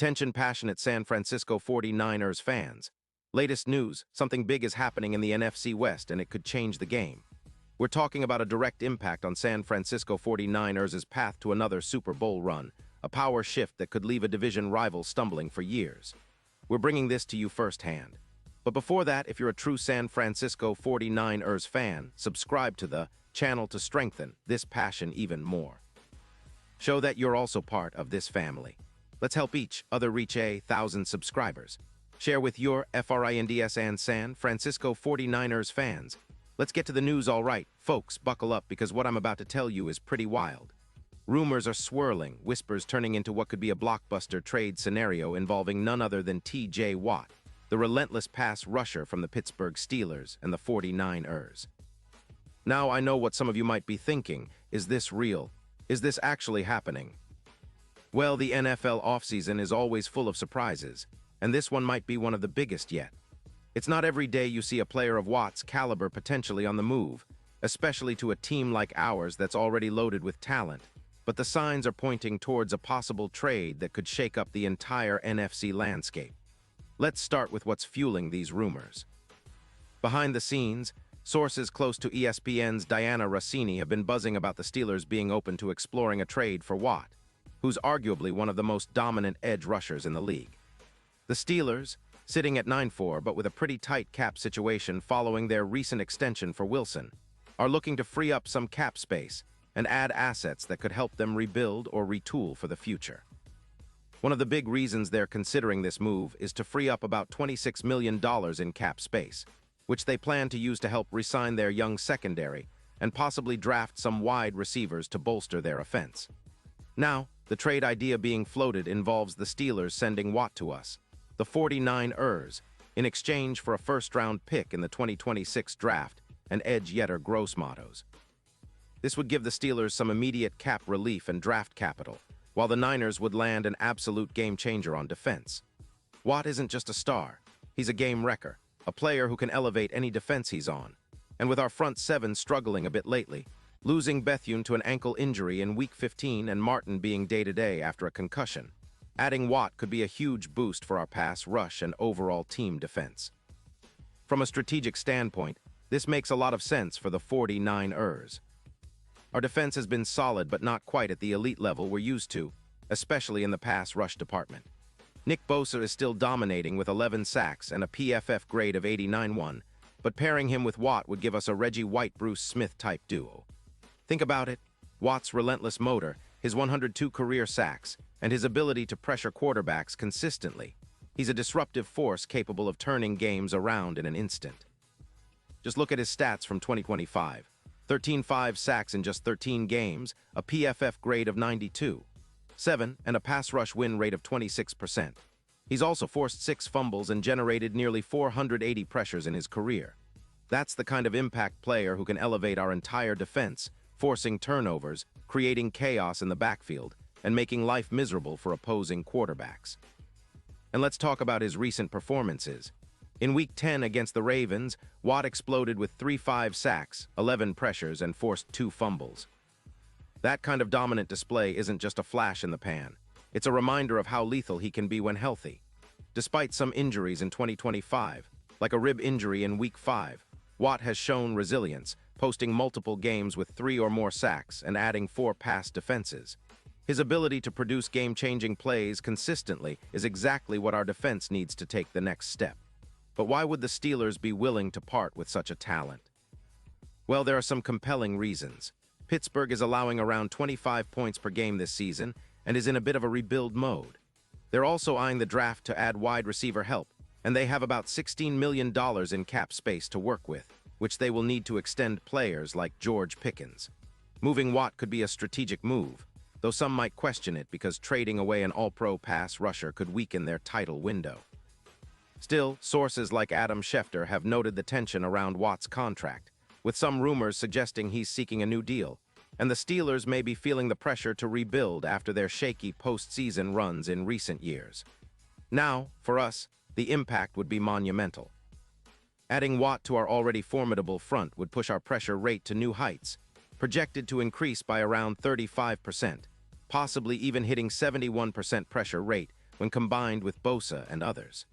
Attention passionate San Francisco 49ers fans. Latest news, something big is happening in the NFC West and it could change the game. We're talking about a direct impact on San Francisco 49ers' path to another Super Bowl run, a power shift that could leave a division rival stumbling for years. We're bringing this to you firsthand. But before that, if you're a true San Francisco 49ers fan, subscribe to the channel to strengthen this passion even more. Show that you're also part of this family. Let's help each other reach 1,000 subscribers. Share with your FRINDS and San Francisco 49ers fans. Let's get to the news. All right, folks, buckle up because what I'm about to tell you is pretty wild. Rumors are swirling, whispers turning into what could be a blockbuster trade scenario involving none other than T.J. Watt, the relentless pass rusher from the Pittsburgh Steelers and the 49ers. Now, I know what some of you might be thinking. Is this real? Is this actually happening? Well, the NFL offseason is always full of surprises, and this one might be one of the biggest yet. It's not every day you see a player of Watt's caliber potentially on the move, especially to a team like ours that's already loaded with talent. But the signs are pointing towards a possible trade that could shake up the entire NFC landscape. Let's start with what's fueling these rumors. Behind the scenes, sources close to ESPN's Diana Rossini have been buzzing about the Steelers being open to exploring a trade for Watt, who's arguably one of the most dominant edge rushers in the league. The Steelers, sitting at 9-4 but with a pretty tight cap situation following their recent extension for Wilson, are looking to free up some cap space and add assets that could help them rebuild or retool for the future. One of the big reasons they're considering this move is to free up about $26 million in cap space, which they plan to use to help re-sign their young secondary and possibly draft some wide receivers to bolster their offense. Now, the trade idea being floated involves the Steelers sending Watt to us, the 49ers, in exchange for a first-round pick in the 2026 draft and Edge Yetter Gross mottos. This would give the Steelers some immediate cap relief and draft capital, while the Niners would land an absolute game-changer on defense. Watt isn't just a star, he's a game wrecker, a player who can elevate any defense he's on. And with our front seven struggling a bit lately, losing Bethune to an ankle injury in Week 15 and Martin being day-to-day after a concussion, adding Watt could be a huge boost for our pass rush and overall team defense. From a strategic standpoint, this makes a lot of sense for the 49ers. Our defense has been solid but not quite at the elite level we're used to, especially in the pass rush department. Nick Bosa is still dominating with 11 sacks and a PFF grade of 89-1, but pairing him with Watt would give us a Reggie White-Bruce Smith-type duo. Think about it, Watt's relentless motor, his 102 career sacks, and his ability to pressure quarterbacks consistently. He's a disruptive force capable of turning games around in an instant. Just look at his stats from 2025. 13.5 sacks in just 13 games, a PFF grade of 92, 7, and a pass rush win rate of 26%. He's also forced 6 fumbles and generated nearly 480 pressures in his career. That's the kind of impact player who can elevate our entire defense, forcing turnovers, creating chaos in the backfield, and making life miserable for opposing quarterbacks. And let's talk about his recent performances. In Week 10 against the Ravens, Watt exploded with 3.5 sacks, 11 pressures, and forced 2 fumbles. That kind of dominant display isn't just a flash in the pan. It's a reminder of how lethal he can be when healthy. Despite some injuries in 2025, like a rib injury in Week 5, Watt has shown resilience, posting multiple games with 3 or more sacks and adding 4 pass defenses. His ability to produce game-changing plays consistently is exactly what our defense needs to take the next step. But why would the Steelers be willing to part with such a talent? Well, there are some compelling reasons. Pittsburgh is allowing around 25 points per game this season and is in a bit of a rebuild mode. They're also eyeing the draft to add wide receiver help, and they have about $16 million in cap space to work with, which they will need to extend players like George Pickens. Moving Watt could be a strategic move, though some might question it because trading away an all-pro pass rusher could weaken their title window. Still, sources like Adam Schefter have noted the tension around Watt's contract, with some rumors suggesting he's seeking a new deal, and the Steelers may be feeling the pressure to rebuild after their shaky postseason runs in recent years. Now, for us, the impact would be monumental. Adding Watt to our already formidable front would push our pressure rate to new heights, projected to increase by around 35%, possibly even hitting 71% pressure rate when combined with Bosa and others.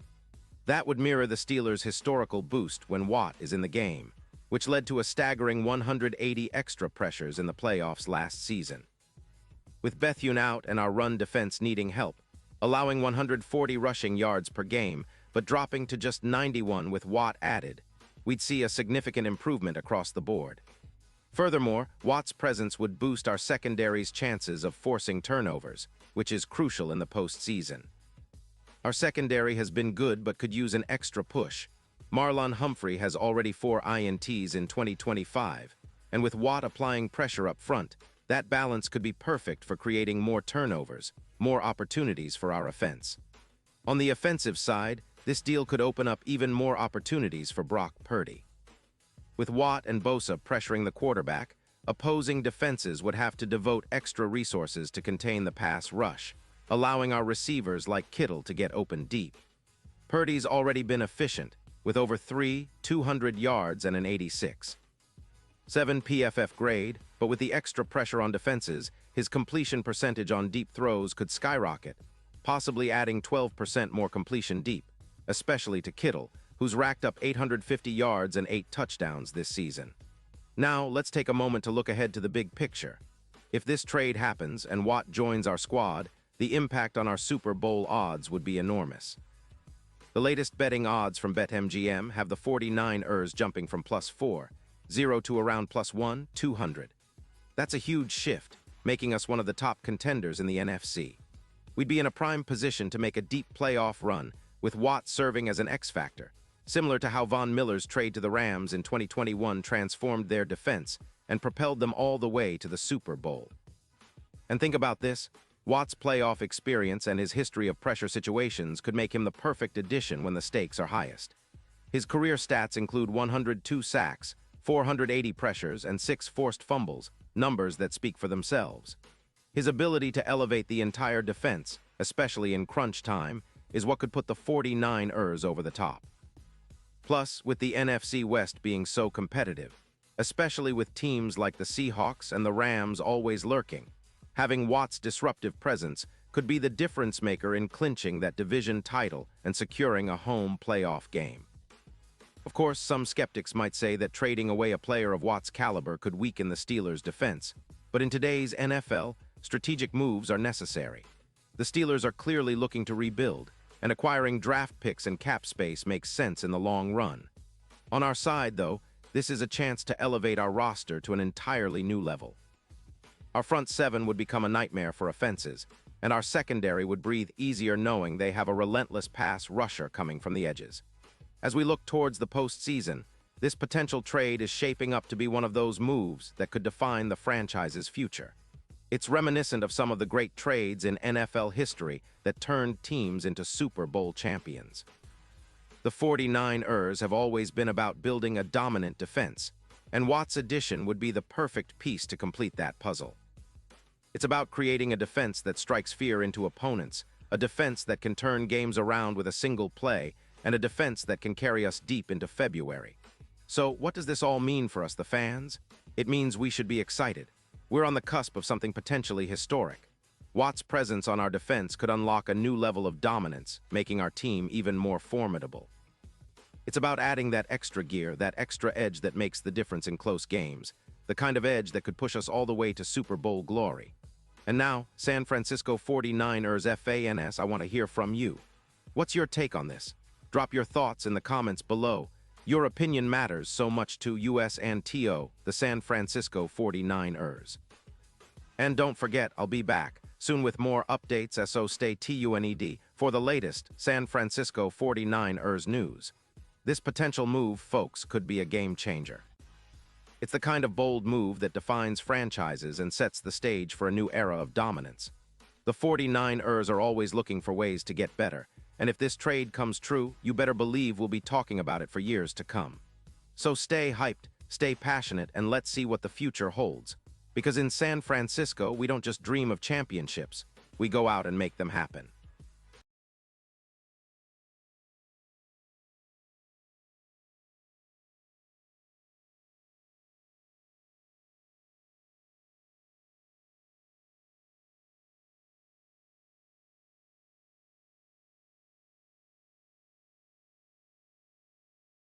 That would mirror the Steelers' historical boost when Watt is in the game, which led to a staggering 180 extra pressures in the playoffs last season. With Bethune out and our run defense needing help, allowing 140 rushing yards per game, but dropping to just 91 with Watt added, we'd see a significant improvement across the board. Furthermore, Watt's presence would boost our secondary's chances of forcing turnovers, which is crucial in the postseason. Our secondary has been good but could use an extra push. Marlon Humphrey has already 4 INTs in 2025, and with Watt applying pressure up front, that balance could be perfect for creating more turnovers, more opportunities for our offense. On the offensive side, this deal could open up even more opportunities for Brock Purdy. With Watt and Bosa pressuring the quarterback, opposing defenses would have to devote extra resources to contain the pass rush, allowing our receivers like Kittle to get open deep. Purdy's already been efficient, with over 200 yards and an 86. 7 PFF grade, but with the extra pressure on defenses, his completion percentage on deep throws could skyrocket, possibly adding 12% more completion deep, especially to Kittle, who's racked up 850 yards and 8 touchdowns this season. Now, let's take a moment to look ahead to the big picture. If this trade happens and Watt joins our squad, the impact on our Super Bowl odds would be enormous. The latest betting odds from BetMGM have the 49ers jumping from +4.0 to around +1, 200. That's a huge shift, making us one of the top contenders in the NFC. We'd be in a prime position to make a deep playoff run, with Watt serving as an X-factor, similar to how Von Miller's trade to the Rams in 2021 transformed their defense and propelled them all the way to the Super Bowl. And think about this, Watt's playoff experience and his history of pressure situations could make him the perfect addition when the stakes are highest. His career stats include 102 sacks, 480 pressures, and 6 forced fumbles, numbers that speak for themselves. His ability to elevate the entire defense, especially in crunch time, is what could put the 49ers over the top. Plus, with the NFC West being so competitive, especially with teams like the Seahawks and the Rams always lurking, having Watt's disruptive presence could be the difference maker in clinching that division title and securing a home playoff game. Of course, some skeptics might say that trading away a player of Watt's caliber could weaken the Steelers' defense, but in today's NFL, strategic moves are necessary. The Steelers are clearly looking to rebuild, and acquiring draft picks and cap space makes sense in the long run. On our side, though, this is a chance to elevate our roster to an entirely new level. Our front seven would become a nightmare for offenses, and our secondary would breathe easier knowing they have a relentless pass rusher coming from the edges. As we look towards the postseason, this potential trade is shaping up to be one of those moves that could define the franchise's future. It's reminiscent of some of the great trades in NFL history that turned teams into Super Bowl champions. The 49ers have always been about building a dominant defense, and Watt's addition would be the perfect piece to complete that puzzle. It's about creating a defense that strikes fear into opponents, a defense that can turn games around with a single play, and a defense that can carry us deep into February. So, what does this all mean for us, the fans? It means we should be excited. We're on the cusp of something potentially historic. Watt's presence on our defense could unlock a new level of dominance, making our team even more formidable. It's about adding that extra gear, that extra edge that makes the difference in close games, the kind of edge that could push us all the way to Super Bowl glory. And now, San Francisco 49ers fans, I want to hear from you. What's your take on this? Drop your thoughts in the comments below. Your opinion matters so much to US and TO, the San Francisco 49ers. And don't forget, I'll be back soon with more updates, so stay tuned for the latest San Francisco 49ers news. This potential move, folks, could be a game changer. It's the kind of bold move that defines franchises and sets the stage for a new era of dominance. The 49ers are always looking for ways to get better, and if this trade comes true, you better believe we'll be talking about it for years to come. So stay hyped, stay passionate, and let's see what the future holds. Because in San Francisco, we don't just dream of championships, we go out and make them happen.